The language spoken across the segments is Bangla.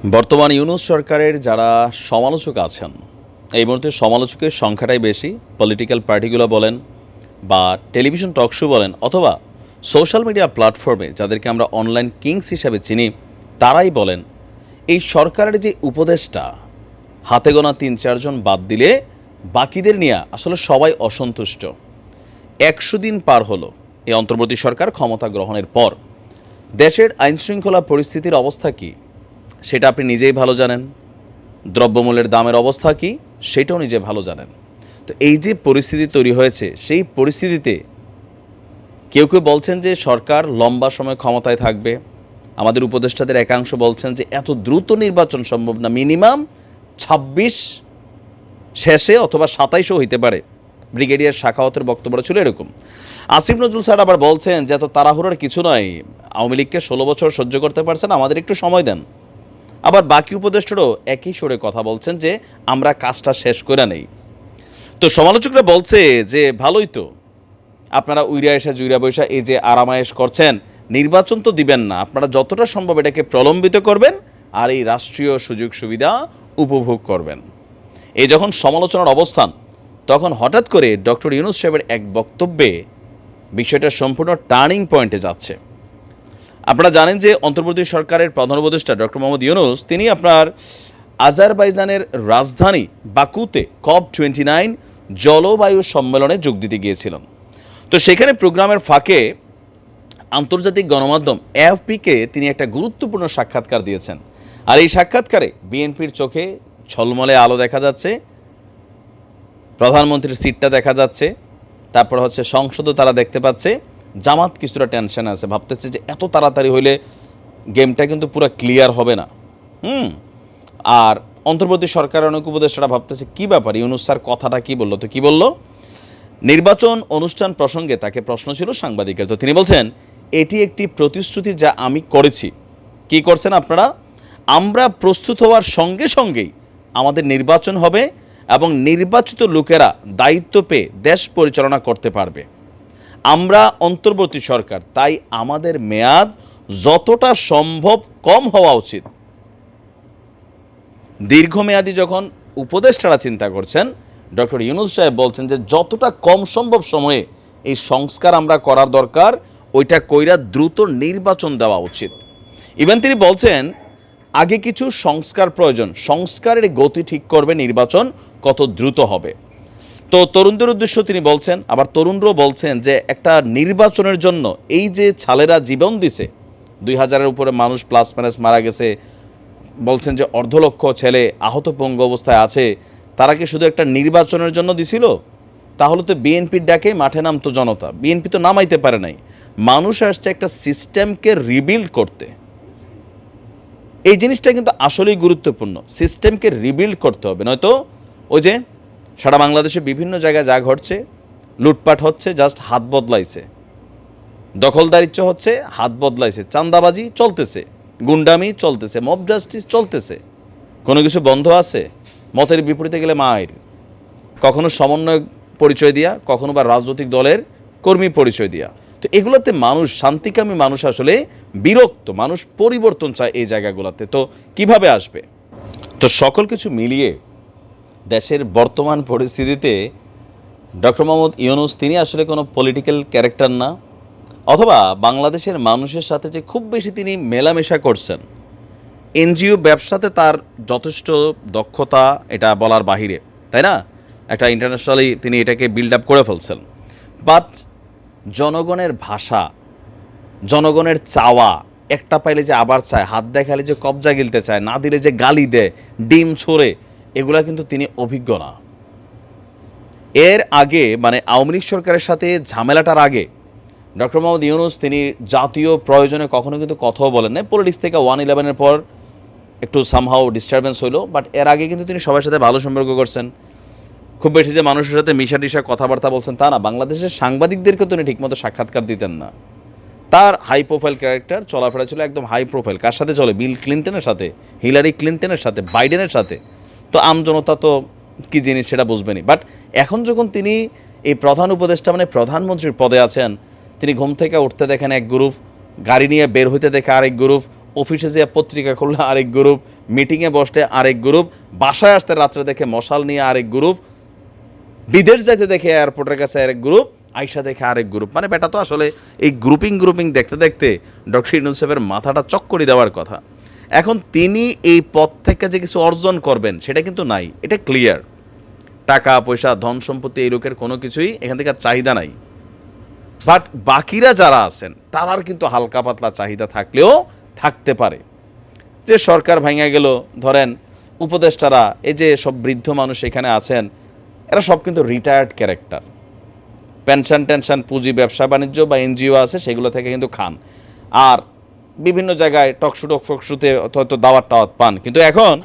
বর্তমান ইউনূস সরকারের যারা সমালোচক আছেন, এই মুহূর্তে সমালোচকের সংখ্যাটাই বেশি। পলিটিক্যাল পার্টিগুলো বলেন বা টেলিভিশন টক শো বলেন অথবা সোশ্যাল মিডিয়া প্ল্যাটফর্মে যাদেরকে আমরা অনলাইন কিংস হিসাবে চিনি, তারাই বলেন এই সরকারের যে উপদেষ্টা হাতে গোনা ৩-৪ জন বাদ দিলে বাকিদের নিয়ে আসলে সবাই অসন্তুষ্ট। ১০০ দিন পার হলো এই অন্তর্বর্তী সরকার ক্ষমতা গ্রহণের পর। দেশের আইনশৃঙ্খলা পরিস্থিতির অবস্থা কী সেটা আপনি নিজেই ভালো জানেন। দ্রব্যমূল্যের দামের অবস্থা কী সেটাও নিজে ভালো জানেন। তো এই যে পরিস্থিতি তৈরি হয়েছে, সেই পরিস্থিতিতে কেউ কেউ বলছেন যে সরকার লম্বা সময় ক্ষমতায় থাকবে। আমাদের উপদেষ্টাদের একাংশ বলছেন যে এত দ্রুত নির্বাচন সম্ভব না, মিনিমাম ২৬ শেষে অথবা ২৭ও হইতে পারে। ব্রিগেডিয়ার শাখাওয়াতের বক্তব্য ছিল এরকম। আসিফ নজরুল স্যার আবার বলছেন যে এত তাড়াহুড়োর কিছু নয়, আওয়ামী লীগকে ১৬ বছর সহ্য করতে পারছেন, আমাদের একটু সময় দেন। আবার বাকি উপদেষ্টারও একই সুরে কথা বলছেন যে আমরা কাজটা শেষ করে নেই। তো সমালোচকরা বলছে যে ভালোই তো, আপনারা উইরা এসে জুইরা বৈশা এই যে আরামায়েশ করছেন, নির্বাচন তো দিবেন না, আপনারা যতটা সম্ভব এটাকে প্রলম্বিত করবেন আর এই রাষ্ট্রীয় সুযোগ সুবিধা উপভোগ করবেন। এই যখন সমালোচনার অবস্থান, তখন হঠাৎ করে ডক্টর ইউনূস সাহেবের এক বক্তব্যে বিষয়টা সম্পূর্ণ টার্নিং পয়েন্টে যাচ্ছে। আপনারা জানেন যে অন্তর্বর্তী সরকারের প্রধান উপদেষ্টা ডক্টর মোহাম্মদ ইউনূস তিনি আপনার আজারবাইজানের রাজধানী বাকুতে COP29 জলবায়ু সম্মেলনে যোগ দিতে গিয়েছিলেন। তো সেখানে প্রোগ্রামের ফাঁকে আন্তর্জাতিক গণমাধ্যম AFP-কে তিনি একটা গুরুত্বপূর্ণ সাক্ষাৎকার দিয়েছেন। আর এই সাক্ষাৎকারে বিএনপির চোখে ঝলমলে আলো দেখা যাচ্ছে, প্রধানমন্ত্রীর সিটটা দেখা যাচ্ছে, তারপর হচ্ছে সংসদও তারা দেখতে পাচ্ছে। জামাত কিছুটা টেনশন আছে, ভাবতেছে যে এত তাড়াতাড়ি হইলে গেমটা কিন্তু পুরো ক্লিয়ার হবে না। আর অন্তর্বর্তী সরকারের অনেক উপদেষ্টারা ভাবতেছে কী ব্যাপার, ইউনূস স্যার কথাটা কী বললো। তো কী বলল, নির্বাচন অনুষ্ঠান প্রসঙ্গে তাকে প্রশ্ন ছিল সাংবাদিকের। তো তিনি বলছেন এটি একটি প্রতিশ্রুতি যা আমি করেছি। কি করছেন আপনারা? আমরা প্রস্তুত হওয়ার সঙ্গে সঙ্গেই আমাদের নির্বাচন হবে এবং নির্বাচিত লোকেরা দায়িত্ব পেয়ে দেশ পরিচালনা করতে পারবে। আমরা অন্তর্বর্তী সরকার, তাই আমাদের মেয়াদ যতটা সম্ভব কম হওয়া উচিত। দীর্ঘমেয়াদী যখন উপদেষ্টারা চিন্তা করছেন, ডক্টর ইউনূস সাহেব বলছেন যে যতটা কম সম্ভব সময়ে এই সংস্কার আমরা করার দরকার, ওইটা কইরা দ্রুত নির্বাচন দেওয়া উচিত। ইভেন তিনি বলছেন আগে কিছু সংস্কার প্রয়োজন, সংস্কারের গতি ঠিক করবে নির্বাচন কত দ্রুত হবে। তো তরুণদের উদ্দেশ্য তিনি বলছেন, আবার তরুণরাও বলছেন যে একটা নির্বাচনের জন্য এই যে ছালেরা জীবন দিছে, ২০০০-এর উপরে মানুষ প্লাস মাইনাস মারা গেছে, বলছেন যে ১৫,০০,০০০ ছেলে আহত পঙ্গু অবস্থায় আছে, তারা কি শুধু একটা নির্বাচনের জন্য দিছিল? তাহলে তো বিএনপির ডাকে মাঠে নামতো জনতা, বিএনপি তো নামাইতে পারে নাই। মানুষ আসছে একটা সিস্টেমকে রিবিল্ড করতে। এই জিনিসটা কিন্তু আসলেই গুরুত্বপূর্ণ, সিস্টেমকে রিবিল্ড করতে হবে, নয়তো ওই যে সারা বাংলাদেশে বিভিন্ন জায়গায় যা ঘটছে, লুটপাট হচ্ছে, জাস্ট হাত বদলাইছে, দখলদারিত্ব হচ্ছে, হাত বদলাইছে, চাঁদাবাজি চলতেছে, গুন্ডামি চলতেছে, মব জাস্টিস চলতেছে, কোনো কিছু বন্ধ আছে? মতের বিপরীতে গেলে মায়ের, কখনো সমন্বয় পরিচয় দিয়া, কখনো বা রাজনৈতিক দলের কর্মী পরিচয় দিয়া। তো এগুলোতে মানুষ, শান্তিকামী মানুষ আসলে বিরক্ত, মানুষ পরিবর্তন চায় এই জায়গাগুলোতে। তো কিভাবে আসবে? তো সকল কিছু মিলিয়ে দেশের বর্তমান পরিস্থিতিতে ডক্টর মোহাম্মদ ইউনূস তিনি আসলে কোনো পলিটিক্যাল ক্যারেক্টার না, অথবা বাংলাদেশের মানুষের সাথে যে খুব বেশি তিনি মেলামেশা করছেন, এনজিও ব্যবসাতে তার যথেষ্ট দক্ষতা, এটা বলার বাহিরে, তাই না? একটা ইন্টারন্যাশনালি তিনি এটাকে বিল্ড আপ করে ফেলছেন। বাট জনগণের ভাষা, জনগণের চাওয়া, একটা পাইলে যে আবার চায়, হাত দেখালে যে কবজা গিলতে চায়, না দিলে যে গালি দেয়, ডিম ছোড়ে, এগুলা কিন্তু তিনি অভিজ্ঞ না। এর আগে মানে আওয়ামী লীগ সরকারের সাথে ঝামেলাটার আগে ডক্টর মোহাম্মদ ইউনূস তিনি জাতীয় প্রয়োজনে কখনো কিন্তু কথাও বলেন না। পলিটিক্স থেকে 1/11-এর পর একটু সামহাও ডিস্টারবেন্স হইলো, বাট এর আগে কিন্তু তিনি সবার সাথে ভালো সম্পর্ক করছেন। খুব বেশি যে মানুষের সাথে মিশা টিশা কথাবার্তা বলছেন তা না, বাংলাদেশের সাংবাদিকদেরকে তিনি ঠিকমতো সাক্ষাৎকার দিতেন না। তার হাই প্রোফাইল ক্যারেক্টার, চলাফেরা ছিল একদম হাই প্রোফাইল। কার সাথে চলে? বিল ক্লিন্টনের সাথে, হিলারি ক্লিন্টনের সাথে, বাইডেনের সাথে। তো আমজনতা তো কী জিনিস সেটা বুঝবেনই। বাট এখন যখন তিনি এই প্রধান উপদেষ্টা মানে প্রধানমন্ত্রীর পদে আছেন, তিনি ঘুম থেকে উঠতে দেখেন এক গ্রুপ, গাড়ি নিয়ে বের হইতে দেখে আরেক গ্রুপ, অফিসে যে পত্রিকা খুললে আরেক গ্রুপ, মিটিংয়ে বসলে আরেক গ্রুপ, বাসায় আসতে রাত্রে দেখে মশাল নিয়ে আরেক গ্রুপ, বিদেশ যাইতে দেখে এয়ারপোর্টের কাছে আরেক গ্রুপ, আইসা দেখে আরেক গ্রুপ। মানে বেটা তো আসলে এই গ্রুপিং দেখতে দেখতে ডক্টর ইউনূস সাহেবের মাথাটা চক্করি দেওয়ার কথা। এখন তিনি এই পদ থেকে যে কিছু অর্জন করবেন সেটা কিন্তু নাই, এটা ক্লিয়ার। টাকা পয়সা ধন সম্পত্তি এই লোকের কোনো কিছুই এখান থেকে চাহিদা নাই। বাট বাকিরা যারা আছেন তারার কিন্তু হালকা পাতলা চাহিদা থাকলেও থাকতে পারে। যে সরকার ভাঙা গেল, ধরেন উপদেষ্টারা, এই যে সব বৃদ্ধ মানুষ এখানে আছেন, এরা সব কিন্তু রিটায়ার্ড ক্যারেক্টার। পেনশন পুঁজি ব্যবসা বাণিজ্য বা এনজিও আছে সেগুলো থেকে কিন্তু খান, আর বিভিন্ন জায়গায় টকশুতে হয়তো দাওয়াত পান। কিন্তু এখন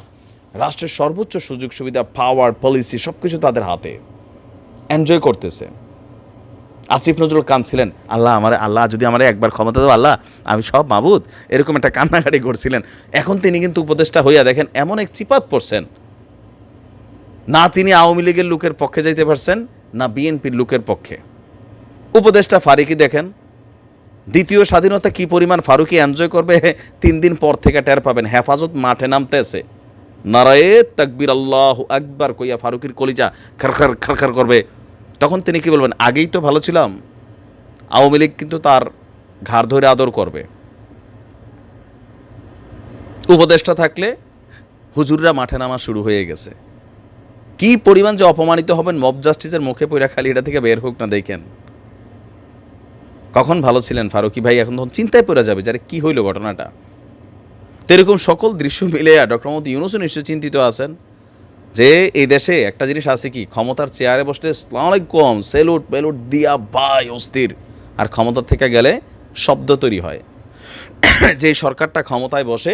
রাষ্ট্রের সর্বোচ্চ সুযোগ সুবিধা, পাওয়ার, পলিসি সব কিছু তাদের হাতে, এনজয় করতেছে। আসিফ নজরুল কাঁদছিলেন, আল্লাহ যদি আমার একবার ক্ষমতা দেবো, আল্লাহ আমি সব মাবুদ, এরকম একটা কান্নাকাটি করছিলেন। এখন তিনি কিন্তু উপদেষ্টা হইয়া দেখেন এমন এক চিপাত পড়ছেন, না তিনি আওয়ামী লীগের লোকের পক্ষে যাইতে পারছেন, না বিএনপির লোকের পক্ষে। উপদেষ্টা ফারুকি দেখেন, দ্বিতীয় স্বাধীনতা কি পরিমাণ ফারুকি এনজয় করবে 3 দিন পর থেকে টের পাবেন। হেফাজত মাঠে নামতেছে, নারায়ে তাকবীর আল্লাহু আকবার কইয়া ফারুকির কলিজা খারখার খারখার করবে। তখন তিনি কি বলবেন, আগেই তো ভালো ছিলাম। আওয়ামী লীগ কিন্তু তার ঘাড় ধরে আদর করবে। উপদেষ্টা থাকলে হুজুররা মাঠে নামা শুরু হয়ে গেছে। কি পরিমাণ যে অপমানিত হবেন, মব জাস্টিসের মুখে পড়া খালি এটা থেকে বের হোক না। দেখেন কখন ভালো ছিলেন ফারুকি ভাই, এখন তখন চিন্তায় পড়ে যাবে যে কি হইল ঘটনাটা। তো এরকম সকল দৃশ্য মিলে ডক্টর মোহাম্মদ ইউনূসও নিশ্চয় চিন্তিত আছেন যে এই দেশে একটা জিনিস আছে কি, ক্ষমতার চেয়ারে বসলে আসসালামু আলাইকুম সেলুট বেলুট দিয়া বাই অস্থির, আর ক্ষমতার থেকে গেলে শব্দ তৈরি হয়। যে সরকারটা ক্ষমতায় বসে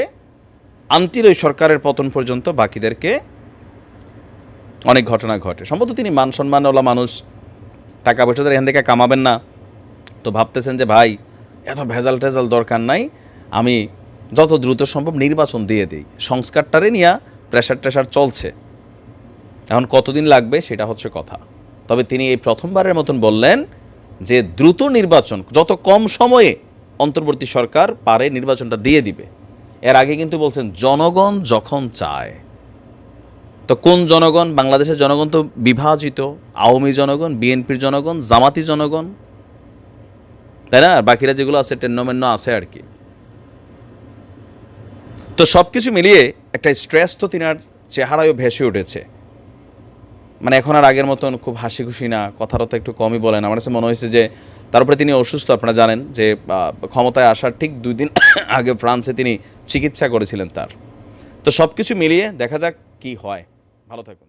আনটিল ওই সরকারের পতন পর্যন্ত বাকিদেরকে অনেক ঘটনা ঘটে। সম্ভবত তিনি মান সম্মানওয়ালা মানুষ, টাকা পয়সা তারা এখান থেকে কামাবেন না, তো ভাবতেছেন যে ভাই এত ভেজাল টেজাল দরকার নাই, আমি যত দ্রুত সম্ভব নির্বাচন দিয়ে দিই। সংস্কারটারে নিয়ে প্রেশার চলছে, এখন কতদিন লাগবে সেটা হচ্ছে কথা। তবে তিনি এই প্রথমবারের মতন বললেন যে দ্রুত নির্বাচন, যত কম সময়ে অন্তর্বর্তী সরকার পারে নির্বাচনটা দিয়ে দিবে। এর আগে কিন্তু বলছেন জনগণ যখন চায়। তো কোন জনগণ? বাংলাদেশের জনগণ তো বিভাজিত, আওয়ামী জনগণ, বিএনপির জনগণ, জামাতি জনগণ, তাই না? আর বাকিরা যেগুলো আছে টেন্নমেন্ন আছে আর কি। তো সব কিছু মিলিয়ে একটা স্ট্রেস তো তিনার চেহারায়ও ভেসে উঠেছে। মানে এখন আর আগের মতন খুব হাসি খুশি না, কথাটা তো একটু কমই বলেন। আমার কাছে মনে হয়েছে যে তারপরে তিনি অসুস্থ। আপনারা জানেন যে ক্ষমতায় আসার ঠিক 2 দিন আগে ফ্রান্সে তিনি চিকিৎসা করেছিলেন তার। তো সব কিছু মিলিয়ে দেখা যাক কি হয়। ভালো থাকুন।